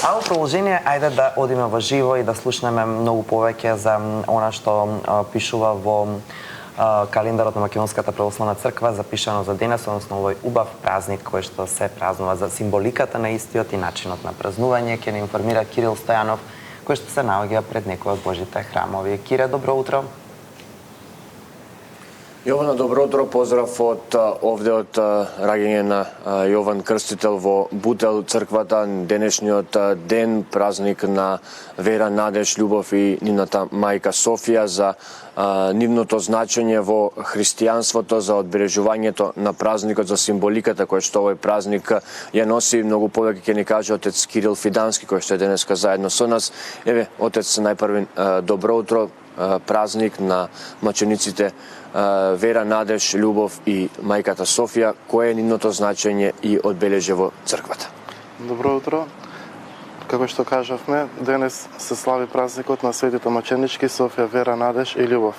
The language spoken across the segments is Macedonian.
А во продолжение, ајде да одиме во живо и да слушнеме многу повеќе за она што пишува во календарот на Македонската православна црква, запишано за денес, односно овој убав празник кој што се празнува, за символиката на истиот и начинот на празнување. Ќе ни информира Кирил Стојанов, кој што се наоѓа пред некој од Божите храмови. Кире, добро утро. Јована, добро утро, поздрав од овде од раѓање на Јован Крстител во Бутел, црквата, денешниот ден, празник на вера, надеж, љубов и нивната мајка Софија, за нивното значење во христијанството, за одбележувањето на празникот, за символиката која што овој празник ја носи. Многу повеќе ќе ни каже отец Кирил Фидански, кој што е денеска заедно со нас. Еве, отец, најпрви добро утро, празник на мачениците вера, надеж, љубов и мајката Софија. Кое е нивното значење и одбележје во црквата? Добро утро. Како што кажавме, денес се слави празникот на светите маченички Софија, вера, надеж и љубов.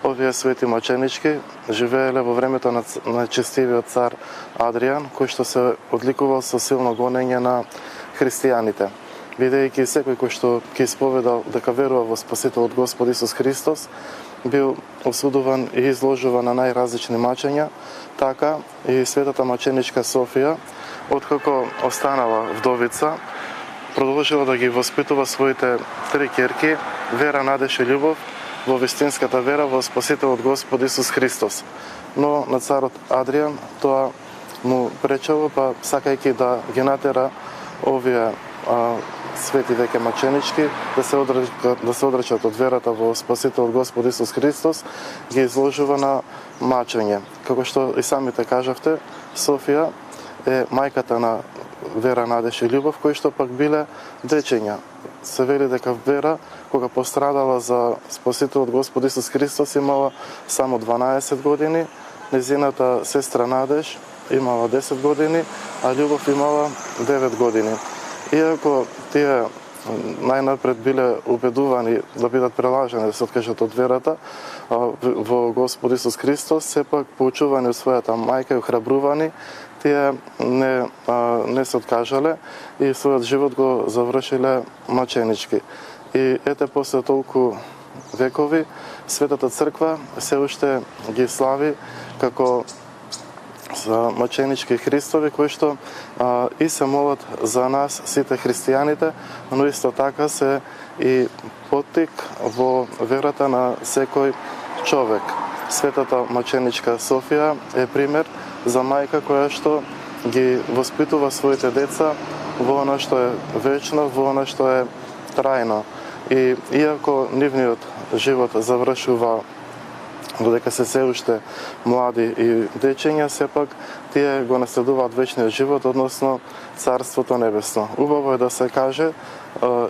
Овие свети маченички живееле во времето на честивиот цар Адријан, кој што се одликувал со силно гонење на христијаните. Бидејќи секој кој што ќе исповедал дека верува во Спасителот Господ Исус Христос, бил осудуван и изложуван на најразлични мачења, така и светата маченичка Софија, откако останала вдовица, продолжила да ги воспитува своите три ќерки, вера, надеж и љубов, во вистинската вера во Спасителот Господ Исус Христос. Но на царот Адријан тоа му пречело, па сакајќи да ги натера овие свети веќе маченички да се одречат од верата во Спасителот Господ Исус Христос, ги изложува на мачење. Како што и самите кажавте, Софија е мајката на вера, надеж и љубов, кои што пак биле дечења. Се вели дека Вера, кога пострадала за Спасителот Господ Исус Христос, имала само 12 години, незината сестра Надеж имала 10 години, а Љубов имала 9 години. Иако тие најнапред биле убедувани да бидат прелажени, да се откажат од верата во Господ Исус Христос, сепак поучувани од својата мајка и охрабрувани, тие не се откажале и својот живот го завршиле маченички. И ете, после толку векови, Светата Црква се уште ги слави како за маченички Христови, кои што и се молат за нас, сите христијаните, но исто така се и поттик во верата на секој човек. Светата маченичка Софија е пример за мајка која што ги воспитува своите деца во она што е вечно, во она што е трајно. И иако нивниот живот завршува додека се уште млади и дечења, сепак тие го наследуваат вечниот живот, односно Царството Небесно. Убаво е да се каже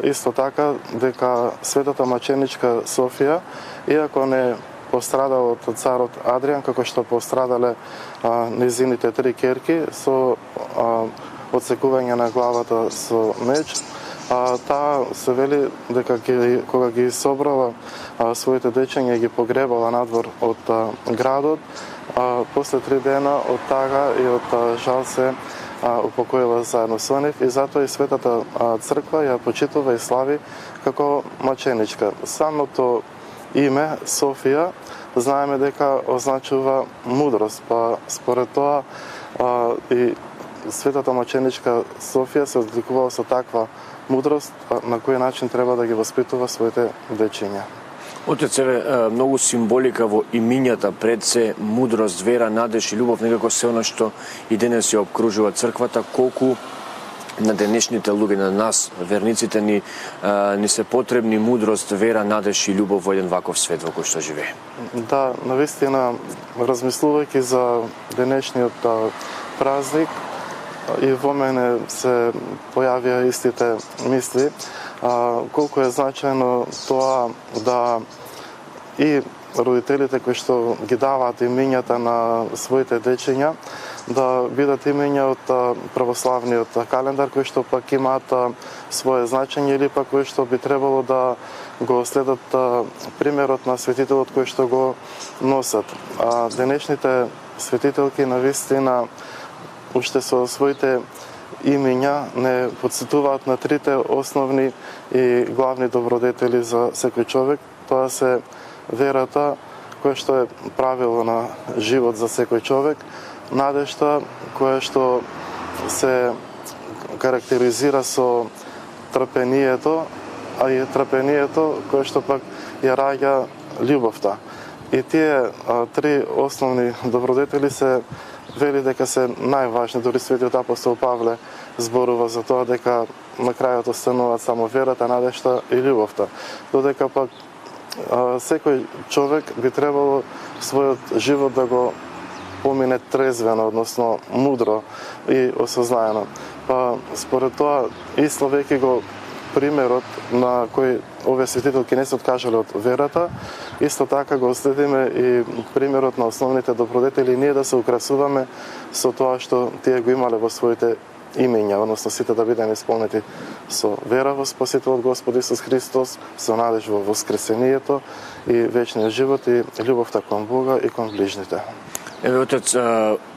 исто така дека светата маченичка Софија, иако не пострадала од царот Адријан, како што пострадале незините три ќерки со одсекување на главата со меч, таа се вели дека кога ги собрала своите дечења и ги погребала надвор од градот, после 3 дена од тага и од жал се упокоила заедно со нив, и затоа и Светата Црква ја почитува и слави како маченичка. Самото име Софија знаеме дека означува мудрост, па според тоа и Светата маченичка Софија се одликувала со таква мудрост, на кој начин треба да ги воспитува своите дечиња. Отец, еве, многу символика во имињата, пред се мудрост, вера, надеж и љубов, некако се она што и денес ја обкружува црквата. Колку на денешните луѓе, на нас, верниците ни се потребни мудрост, вера, надеж и љубов во еден ваков свет во кој што живее? Да, навистина, размислувајќи за денешниот празник, и во мене се појавија истите мисли, колку е значајно тоа да и родителите кои што ги даваат имињата на своите дечиња, да бидат имиња од православниот календар, кои што пак имаат свое значење, или пак кои што би требало да го следат примерот на светителот кој што го носат. Денешните светителки навистина уште со своите имиња не подсетуваат на трите основни и главни добродетели за секој човек. Тоа се верата, која што е правило на живот за секој човек, надежта, која што се карактеризира со трпението, а и трпението кое што пак ја раѓа љубовта. И тие три основни добродетели се вели дека се најважни, дури светиот апостол Павле зборува за тоа дека на крајот остануваат само верата, надежта и љубовта. Додека пак секој човек би требало својот живот да го помине трезвено, односно мудро и осознаено. Па според тоа и словејќи го примерот на кој овие светителки не се откажале од верата, исто така го следиме и примерот на основните добродетели, ние да се украсуваме со тоа што тие го имале во своите имиња, односно сите да бидеме исполнети со вера во Спасителот Господ Исус Христос, со надеж во воскресението и вечниот живот и љубовта кон Бога и кон ближните. Еве, отец,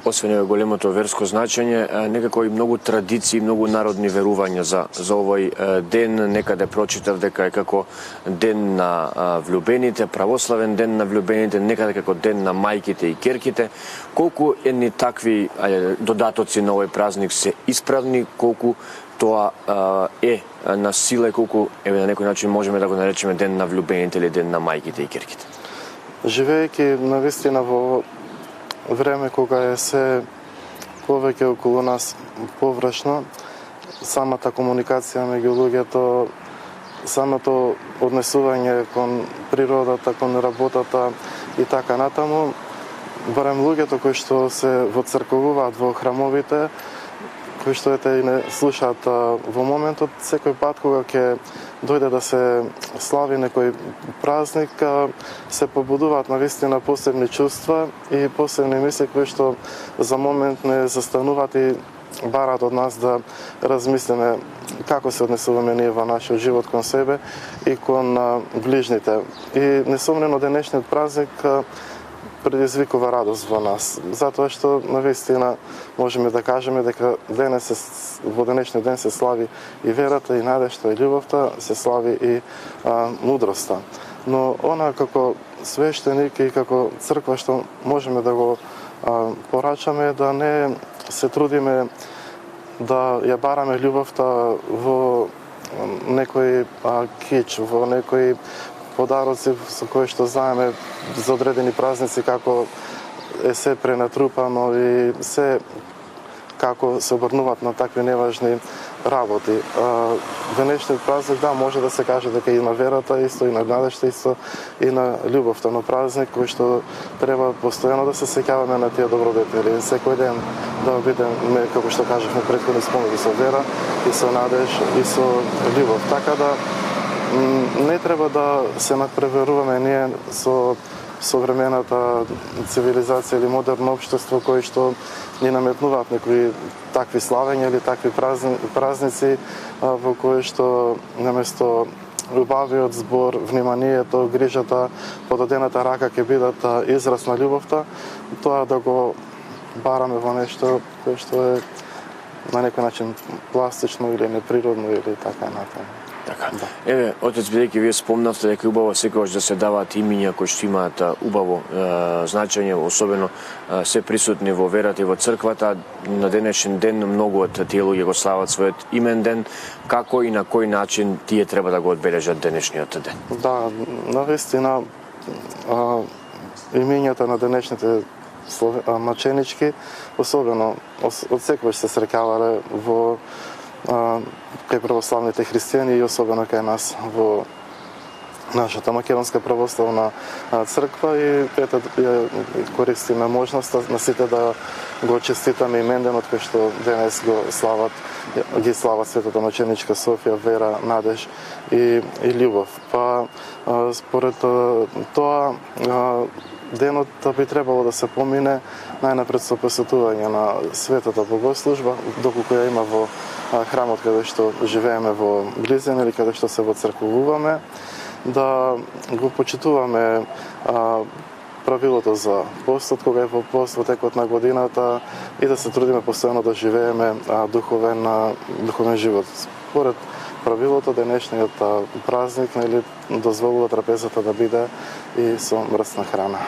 освен големото верско значење, некако и многу традиции, многу народни верувања за овој ден. Некаде прочитав дека е како ден на влюбените, православен ден на влюбените, некаде како ден на мајките и ќерките. Колку едни такви додатоци на овој празник се исправни, колку тоа е на сила и колку на некој начин можеме да го наречеме ден на влюбените или ден на мајките и ќерките? Живејќи навистина во време кога е се повеќе околу нас површно, самата комуникација меѓу луѓето, самото однесување кон природата, кон работата и така натаму, барем луѓето кои што се воцрковуваат во храмовите, кои што и не слушаат во моментот, секој пат кога ќе дојде да се слави некој празник, се побудуваат навистина посебни чувства и посебни мисли кои што за момент не застануваат и бараат од нас да размислиме како се однесуваме ние во нашиот живот кон себе и кон ближните. И несомнено денешниот празник предизвикува радост во нас, затоа што навистина можеме да кажеме дека во денешниот ден се слави и верата, и надежта, и љубовта, се слави и мудроста. Но она како свештеник и како црква што можеме да го порачаме да не се трудиме да ја бараме љубовта во некој кич, во некој подароци со кои што знаеме за одредени празници како е се пренатрупано и се како се обрнуваат на такви неважни работи. Денешниот празник, да, може да се каже дека и на верата, исто и на надежта, исто и на љубовта, но празник кој што треба постојано да се сеќаваме на тие добродетели. Секој ден да бидеме, како што кажавме претходно, исполнети со вера и со надеж и со љубов. Така да не треба да се надпреверуваме ние со современата цивилизација или модерно општество кои што ни наметнуваат некои такви славења или такви празници во кои што наместо љубавиот збор, вниманието, грижата, подадената рака ќе бидат израз на љубовта, тоа да го бараме во нешто кое што е на некој начин пластично или неприродно или така натаму. Така. Да. Еве, отец, бидејќи вие спомнавте дека убаво секогаш да се даваат имиња кои што имаат убаво значење, особено се присутни во верата и во црквата, на денешен ден многу од тие луѓе го слават својот имен ден. Како и на кој начин тие треба да го одбележат денешниот ден? Да, навистина имињата на денешните маченички, особено од секогаш се среќавале во кај православните христијани и особено кај нас во нашата македонска православна црква и ето користиме можноста на сите да го честитаме именденот кој што денес ги слават Светата маченичка Софија, вера, надеж и љубов. Па според тоа денот би требало да се помине најнапред со посетување на светата богослужба, доколку ја има во храмот каде што живееме во близина или каде што се воцрквуваме, да го почитуваме правилото за постот, кога е во пост во текот на годината и да се трудиме постојано да живееме духовен живот. Според правилото, денешниот празник дозволува трапезата да биде и со мрсна храна.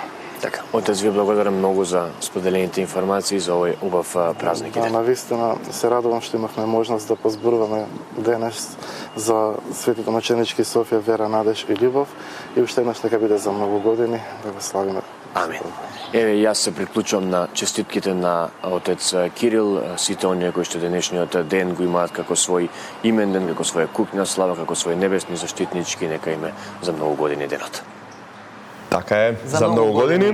Така, отец, ви благодарам многу за споделените информации за овој убав празник и ден. Навистина се радувам што имавме можност да позборуваме денес за светите маченички Софија, Вера, Надеж и љубов и уште еднаш нека биде за многу години да го славиме. Амин. Еве, јас се приклучувам на честитките на отец Кирил, сите оние кои што денешниот ден го имаат како свој имен ден, како своја купна слава, како свој небесни заштитнички, нека име за многу години денот. Така е, за многу години.